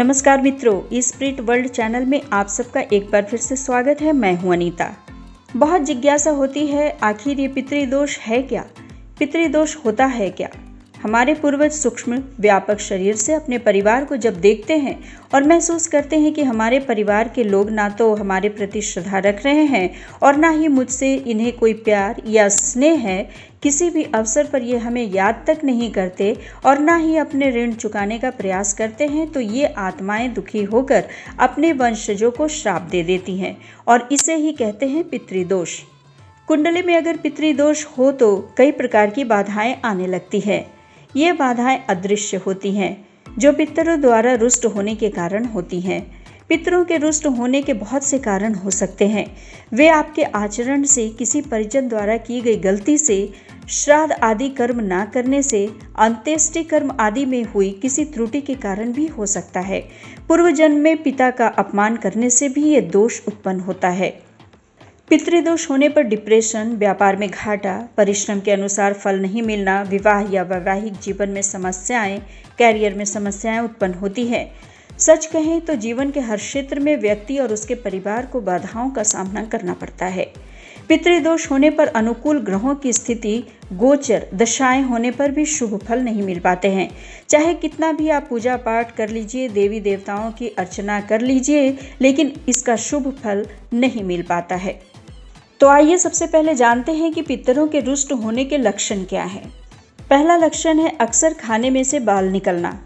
नमस्कार मित्रों, spirit world channel में आप सबका एक बार फिर से स्वागत है। मैं हूं अनीता। बहुत जिज्ञासा होती है, आखिर ये पितृदोष है क्या? पितृदोष होता है क्या? हमारे पूर्वज सूक्ष्म व्यापक शरीर से अपने परिवार को जब देखते हैं और महसूस करते हैं कि हमारे परिवार के लोग ना तो हमारे प्रति श्रद्धा रख रहे हैं और ना ही मुझसे इन्हें कोई प्यार या स्नेह है, किसी भी अवसर पर ये हमें याद तक नहीं करते और ना ही अपने ऋण चुकाने का प्रयास करते हैं, तो ये आत्माएं दुखी होकर अपने वंशजों को श्राप दे देती हैं और इसे ही कहते हैं पितृदोष। कुंडली में अगर पितृदोष हो तो कई प्रकार की बाधाएं आने लगती है। ये बाधाएं अदृश्य होती हैं, जो पितरों द्वारा रुष्ट होने के कारण होती हैं। पितरों के रुष्ट होने के बहुत से कारण हो सकते हैं। वे आपके आचरण से, किसी परिजन द्वारा की गई गलती से, श्राद्ध आदि कर्म ना करने से, अंत्येष्टि कर्म आदि में हुई किसी त्रुटि के कारण भी हो सकता है। पूर्व जन्म में पिता का अपमान करने से भी ये दोष उत्पन्न होता है। पितृदोष होने पर डिप्रेशन, व्यापार में घाटा, परिश्रम के अनुसार फल नहीं मिलना, विवाह या वैवाहिक जीवन में समस्याएं, कैरियर में समस्याएं उत्पन्न होती है। सच कहें तो जीवन के हर क्षेत्र में व्यक्ति और उसके परिवार को बाधाओं का सामना करना पड़ता है। पितृदोष होने पर अनुकूल ग्रहों की स्थिति, गोचर दशाएं होने पर भी शुभ फल नहीं मिल पाते हैं। चाहे कितना भी आप पूजा पाठ कर लीजिए, देवी देवताओं की अर्चना कर लीजिए, लेकिन इसका शुभ फल नहीं मिल पाता है। तो आइए सबसे पहले जानते हैं कि पितरों के रुष्ट होने के लक्षण क्या हैं। पहला लक्षण है अक्सर खाने में से बाल निकलना।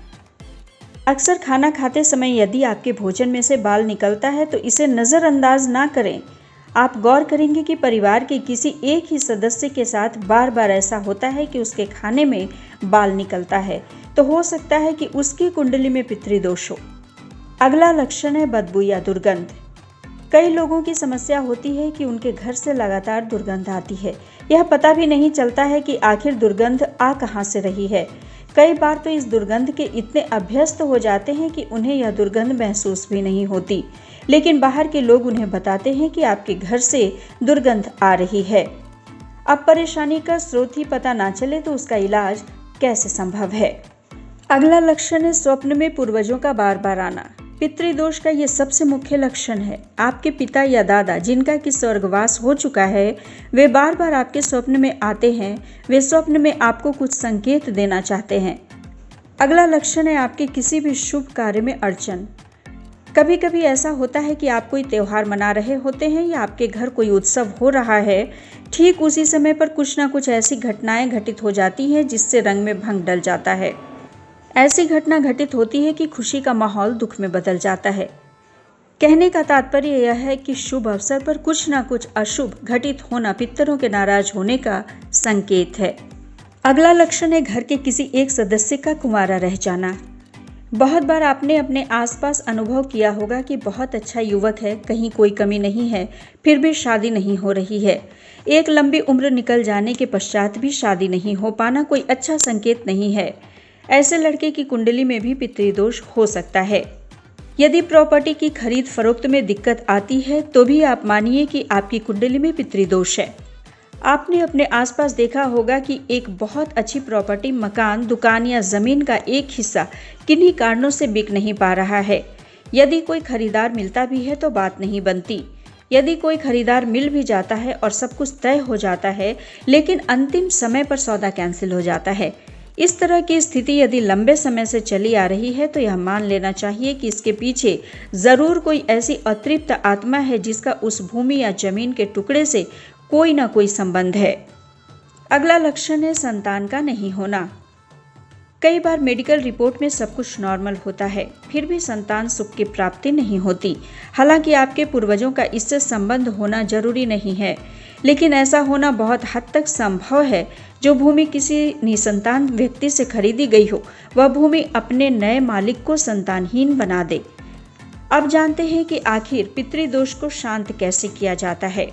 अक्सर खाना खाते समय यदि आपके भोजन में से बाल निकलता है तो इसे नज़रअंदाज ना करें। आप गौर करेंगे कि परिवार के किसी एक ही सदस्य के साथ बार बार ऐसा होता है कि उसके खाने में बाल निकलता है, तो हो सकता है कि उसकी कुंडली में पितृदोष हो। अगला लक्षण है बदबू या दुर्गंध। कई लोगों की समस्या होती है कि उनके घर से लगातार दुर्गंध आती है। यह पता भी नहीं चलता है कि आखिर दुर्गंध आ कहां से रही है। कई बार तो इस दुर्गंध के इतने अभ्यस्त हो जाते हैं कि उन्हें यह दुर्गंध महसूस भी नहीं होती, लेकिन बाहर के लोग उन्हें बताते हैं कि आपके घर से दुर्गंध आ रही है। अब परेशानी का स्रोत ही पता ना चले तो उसका इलाज कैसे संभव है? अगला लक्षण है स्वप्न में पूर्वजों का बार बार आना। पितृदोष का ये सबसे मुख्य लक्षण है। आपके पिता या दादा जिनका कि स्वर्गवास हो चुका है, वे बार बार आपके स्वप्न में आते हैं। वे स्वप्न में आपको कुछ संकेत देना चाहते हैं। अगला लक्षण है आपके किसी भी शुभ कार्य में अड़चन। कभी कभी ऐसा होता है कि आप कोई त्यौहार मना रहे होते हैं या आपके घर कोई उत्सव हो रहा है, ठीक उसी समय पर कुछ ना कुछ ऐसी घटनाएं घटित हो जाती हैं जिससे रंग में भंग डल जाता है। ऐसी घटना घटित होती है कि खुशी का माहौल दुख में बदल जाता है। कहने का तात्पर्य यह है कि शुभ अवसर पर कुछ ना कुछ अशुभ घटित होना पितरों के नाराज होने का संकेत है। अगला लक्षण है घर के किसी एक सदस्य का कुंवारा रह जाना। बहुत बार आपने अपने आसपास अनुभव किया होगा कि बहुत अच्छा युवक है, कहीं कोई कमी नहीं है, फिर भी शादी नहीं हो रही है। एक लंबी उम्र निकल जाने के पश्चात भी शादी नहीं हो पाना कोई अच्छा संकेत नहीं है। ऐसे लड़के की कुंडली में भी पितृदोष हो सकता है। यदि प्रॉपर्टी की खरीद फरोख्त में दिक्कत आती है तो भी आप मानिए कि आपकी कुंडली में पितृदोष है। आपने अपने आसपास देखा होगा कि एक बहुत अच्छी प्रॉपर्टी, मकान, दुकान या जमीन का एक हिस्सा किन्हीं कारणों से बिक नहीं पा रहा है। यदि कोई खरीदार मिलता भी है तो बात नहीं बनती। यदि कोई खरीदार मिल भी जाता है और सब कुछ तय हो जाता है, लेकिन अंतिम समय पर सौदा कैंसिल हो जाता है। इस तरह की स्थिति यदि लंबे समय से चली आ रही है तो यह मान लेना चाहिए कि इसके पीछे जरूर कोई ऐसी अतृप्त आत्मा है जिसका उस भूमि या जमीन के टुकड़े से कोई ना कोई संबंध है। अगला लक्षण है संतान का नहीं होना। कई बार मेडिकल रिपोर्ट में सब कुछ नॉर्मल होता है, फिर भी संतान सुख की प्राप्ति नहीं होती। हालांकि आपके पूर्वजों का इससे संबंध होना जरूरी नहीं है, लेकिन ऐसा होना बहुत हद तक संभव है। जो भूमि किसी निसंतान व्यक्ति से खरीदी गई हो, वह भूमि अपने नए मालिक को संतानहीन बना दे। अब जानते हैं कि आखिर पितृदोष को शांत कैसे किया जाता है।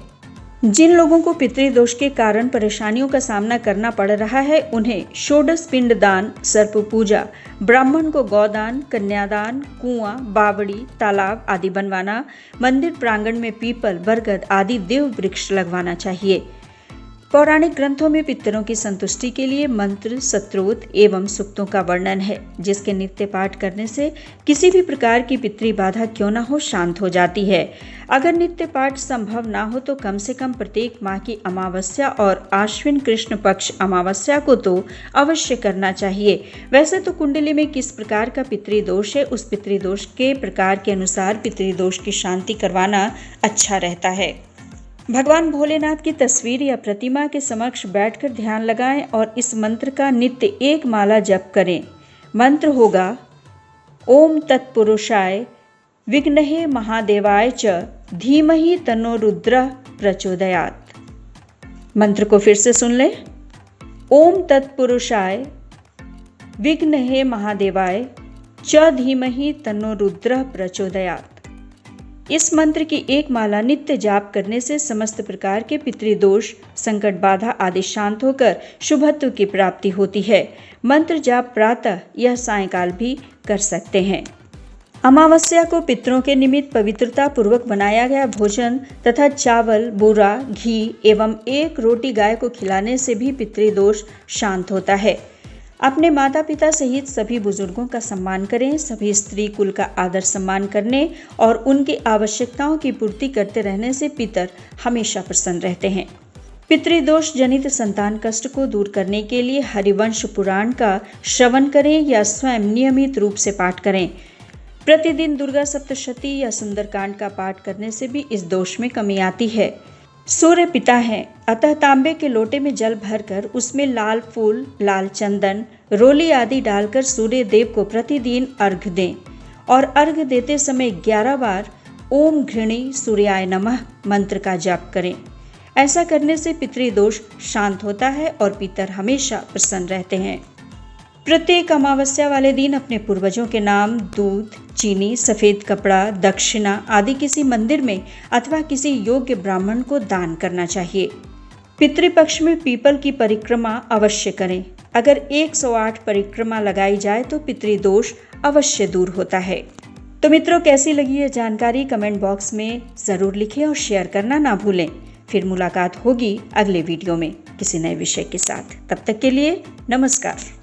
जिन लोगों को पितृदोष के कारण परेशानियों का सामना करना पड़ रहा है, उन्हें षोडश पिंड दान, सर्प पूजा, ब्राह्मण को गौदान, कन्यादान, कुआं, बावड़ी, तालाब आदि बनवाना, मंदिर प्रांगण में पीपल, बरगद आदि देव वृक्ष लगवाना चाहिए। पौराणिक ग्रंथों में पितरों की संतुष्टि के लिए मंत्र, स्तोत्र एवं सूक्तों का वर्णन है, जिसके नित्य पाठ करने से किसी भी प्रकार की पितृ बाधा क्यों न हो शांत हो जाती है। अगर नित्य पाठ संभव ना हो तो कम से कम प्रत्येक माह की अमावस्या और आश्विन कृष्ण पक्ष अमावस्या को तो अवश्य करना चाहिए। वैसे तो कुंडली में किस प्रकार का पितृदोष है, उस पितृदोष के प्रकार के अनुसार पितृदोष की शांति करवाना अच्छा रहता है। भगवान भोलेनाथ की तस्वीर या प्रतिमा के समक्ष बैठकर ध्यान लगाएं और इस मंत्र का नित्य एक माला जप करें। मंत्र होगा ओम तत्पुरुषाय विघ्नहे महादेवाय च धीमहि तन्नो रुद्रः प्रचोदयात्। मंत्र को फिर से सुन लें। ओम तत्पुरुषाय विघ्नहे महादेवाय च धीमहि तन्नो रुद्रः प्रचोदयात्। इस मंत्र की एक माला नित्य जाप करने से समस्त प्रकार के पितृदोष, संकट बाधा आदि शांत होकर शुभत्व की प्राप्ति होती है। मंत्र जाप प्रातः या सायंकाल भी कर सकते हैं। अमावस्या को पितरों के निमित्त पवित्रता पूर्वक बनाया गया भोजन तथा चावल, बूरा, घी एवं एक रोटी गाय को खिलाने से भी पितृदोष शांत होता है। अपने माता पिता सहित सभी बुजुर्गों का सम्मान करें। सभी स्त्री कुल का आदर सम्मान करने और उनकी आवश्यकताओं की पूर्ति करते रहने से पितर हमेशा प्रसन्न रहते हैं। पितृदोष जनित संतान कष्ट को दूर करने के लिए हरिवंश पुराण का श्रवण करें या स्वयं नियमित रूप से पाठ करें। प्रतिदिन दुर्गा सप्तशती या सुंदरकांड का पाठ करने से भी इस दोष में कमी आती है। सूर्य पिता है, अतः तांबे के लोटे में जल भरकर उसमें लाल फूल, लाल चंदन, रोली आदि डालकर सूर्य देव को प्रतिदिन अर्घ्य दें और अर्घ्य देते समय 11 बार ओम घृणी सूर्याय नमः मंत्र का जाप करें। ऐसा करने से पितृदोष शांत होता है और पितर हमेशा प्रसन्न रहते हैं। प्रत्येक अमावस्या वाले दिन अपने पूर्वजों के नाम दूध, चीनी, सफेद कपड़ा, दक्षिणा आदि किसी मंदिर में अथवा किसी योग्य ब्राह्मण को दान करना चाहिए। पितृपक्ष में पीपल की परिक्रमा अवश्य करें। अगर 108 परिक्रमा लगाई जाए तो पितृदोष अवश्य दूर होता है। तो मित्रों, कैसी लगी ये जानकारी कमेंट बॉक्स में ज़रूर लिखें और शेयर करना ना भूलें। फिर मुलाकात होगी अगले वीडियो में किसी नए विषय के साथ। तब तक के लिए नमस्कार।